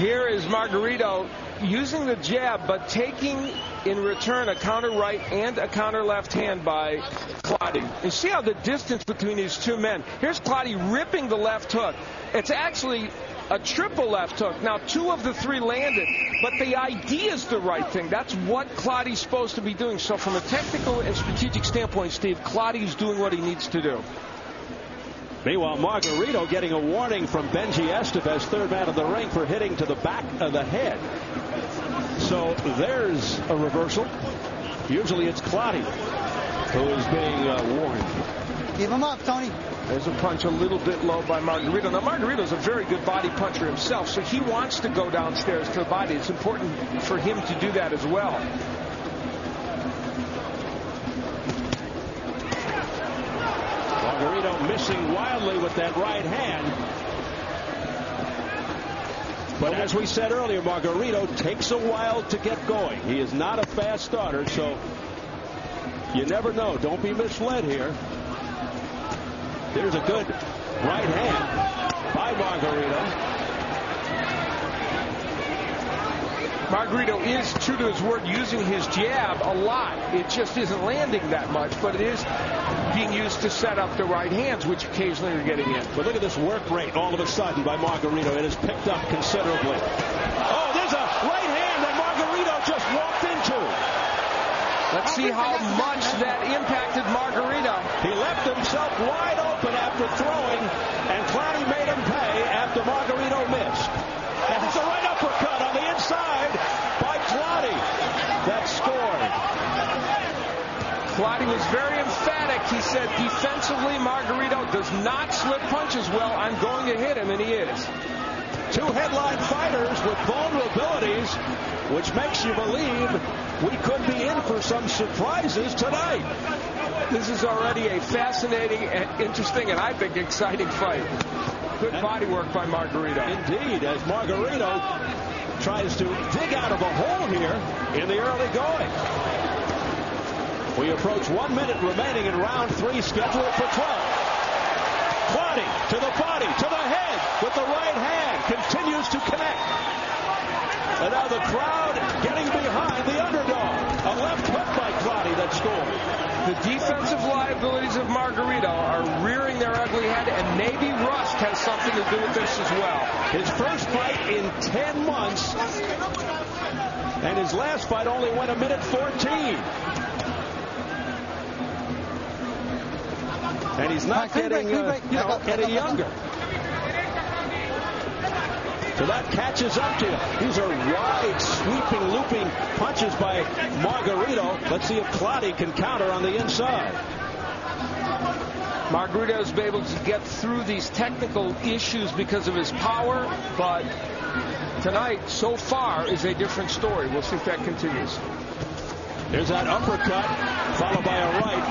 Here is Margarito using the jab, but taking in return a counter right and a counter left hand by Clottey. And see how the distance between these two men. Here's Clottey ripping the left hook. It's actually a triple left hook. Now, 2 of the 3 landed, but the idea is the right thing. That's what Clottey's supposed to be doing. So from a technical and strategic standpoint, Steve, Clottey's doing what he needs to do. Meanwhile, Margarito getting a warning from Benji Estevez, third man of the ring, for hitting to the back of the head. So there's a reversal. Usually it's Clottey who is being warned. Give him up, Tony. There's a punch a little bit low by Margarito. Now, Margarito's a very good body puncher himself, so he wants to go downstairs to the body. It's important for him to do that as well. Margarito missing wildly with that right hand. But as we said earlier, Margarito takes a while to get going. He is not a fast starter, so you never know. Don't be misled here. There's a good right hand by Margarito. Margarito is true to his word, using his jab a lot. It just isn't landing that much, but it is being used to set up the right hands, which occasionally are getting in. But look at this work rate all of a sudden by Margarito. It has picked up considerably. Oh, there's a right hand that Margarito just walked into. Let's see how much that impacted Margarito. He left himself wide open after throwing, and Clottey made him pay after Margarito missed. And it's a right uppercut on the inside by Clottey that scored. Clottey was very emphatic. He said defensively, Margarito does not slip punches well. I'm going to hit him, and he is. 2 headline fighters with vulnerabilities, which makes you believe we could be in for some surprises tonight. This is already a fascinating and interesting and I think exciting fight. Good body work by Margarito. Indeed, as Margarito tries to dig out of a hole here in the early going. We approach 1 minute remaining in round 3, scheduled for 12. Clottey to the body, to the head with the right hand, continues to connect. And now the crowd getting behind the underdog. A left hook by Clottey that scored. The defensive liabilities of Margarito are rearing their ugly head, and maybe rust has something to do with this as well. His first fight in 10 months, and his last fight only went 1:14. And he's not getting any younger. So that catches up to him. These are wide, sweeping, looping punches by Margarito. Let's see if Clottey can counter on the inside. Margarito's been able to get through these technical issues because of his power, but tonight, so far, is a different story. We'll see if that continues. There's that uppercut, followed by a right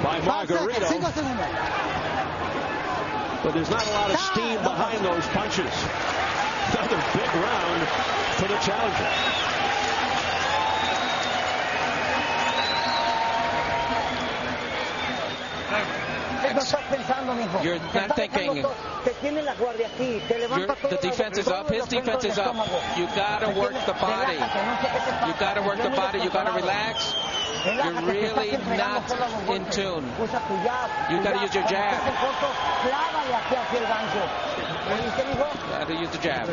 by Margarito. But there's not a lot of steam behind those punches. Another big round for the challenger. You're not thinking. The defense is up. His defense is up. You got to work the body. You got to work the body. You got to relax. You're really not in tune. You got to use your jab. Got to use the jab.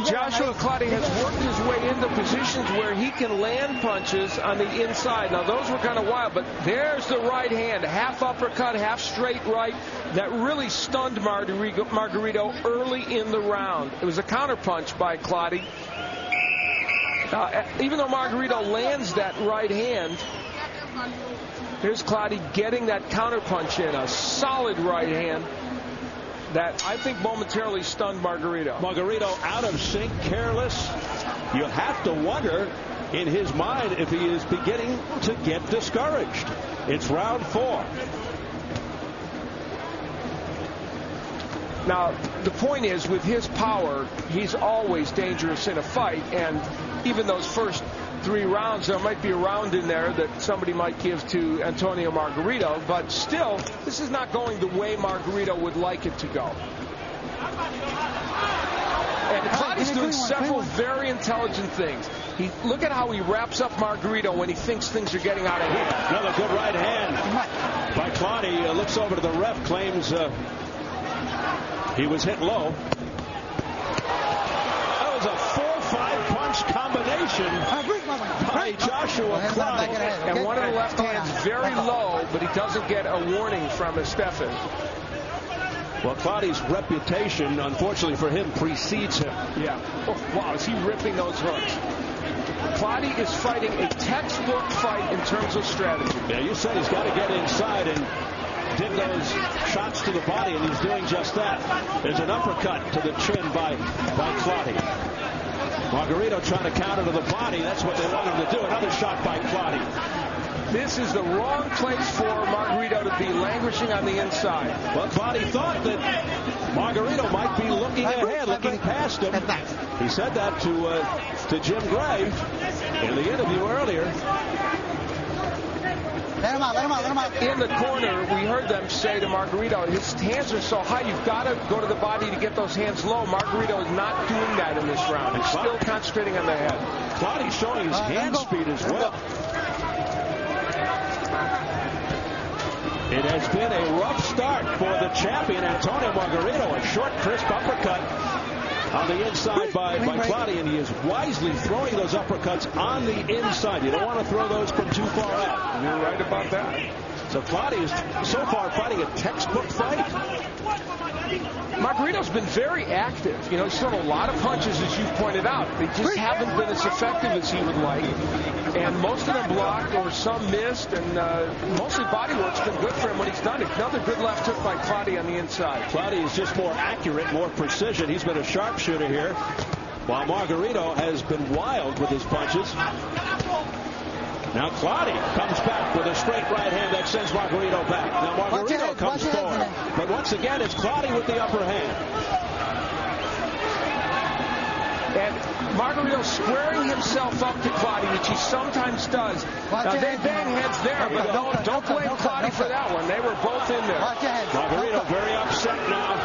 Joshua Clottey has worked his way into positions where he can land punches on the inside. Now, those were kind of wild, but there's the right hand. Half uppercut, half straight right. That really stunned Margarito early in the round. It was a counterpunch by Clottey. Even though Margarito lands that right hand, here's Clottey getting that counterpunch in. A solid right hand that I think momentarily stunned Margarito. Margarito out of sync, careless. You have to wonder in his mind if he is beginning to get discouraged. It's round 4. Now, the point is, with his power, he's always dangerous in a fight. And even those first 3 rounds, there might be a round in there that somebody might give to Antonio Margarito. But still, this is not going the way Margarito would like it to go. And Claudi's doing several very intelligent things. Look at how he wraps up Margarito when he thinks things are getting out of hand. Another good right hand by Claudia. Looks over to the ref, claims he was hit low. That was a 4-5 punch combination by Joshua Claudia. And one of the left hands very low, but he doesn't get a warning from Estefan. Well, Claudia's reputation, unfortunately for him, precedes him. Yeah. Oh, wow, is he ripping those hooks? Claudia is fighting a textbook fight in terms of strategy. Yeah, you said he's got to get inside and dig those shots to the body, and he's doing just that. There's an uppercut to the chin by Claudia. Margarito trying to counter to the body. That's what they want him to do. Another shot by Claudia. This is the wrong place for Margarito to be, languishing on the inside. Well, Claudia thought that Margarito might be looking ahead, looking past him. He said that to Jim Gray in the interview earlier. In the corner, we heard them say to Margarito, his hands are so high, you've got to go to the body to get those hands low. Margarito is not doing that in this round. He's still concentrating on the head. Claudia's showing his hand speed as well. It has been a rough start for the champion, Antonio Margarito. A short, crisp uppercut on the inside by Claudia, and he is wisely throwing those uppercuts on the inside. You don't want to throw those from too far out. You're right about that. So Claudia is so far fighting a textbook fight. Margarito's been very active. You know, he's thrown a lot of punches, as you've pointed out. They just haven't been as effective as he would like. And most of them blocked or some missed, and mostly body work's been good for him when he's done it. Another good left hook by Claudia on the inside. Claudia is just more accurate, more precision. He's been a sharpshooter here, while Margarito has been wild with his punches. Now Claudia comes back with a straight right hand that sends Margarito back. Now Margarito comes forward. But once again, it's Claudia with the upper hand. And Margarito squaring himself up to Claudia, which he sometimes does. Now they bang heads there, but don't blame Claudia for that one. They were both in there. Margarito very upset now.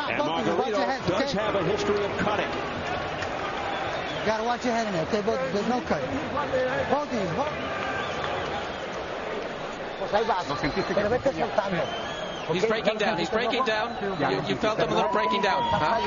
And Margarito does have a history of cutting. You got to watch your head in there. Okay, there's no cut. Both of you. He's breaking down. He's breaking down. You felt him a little breaking down. Huh?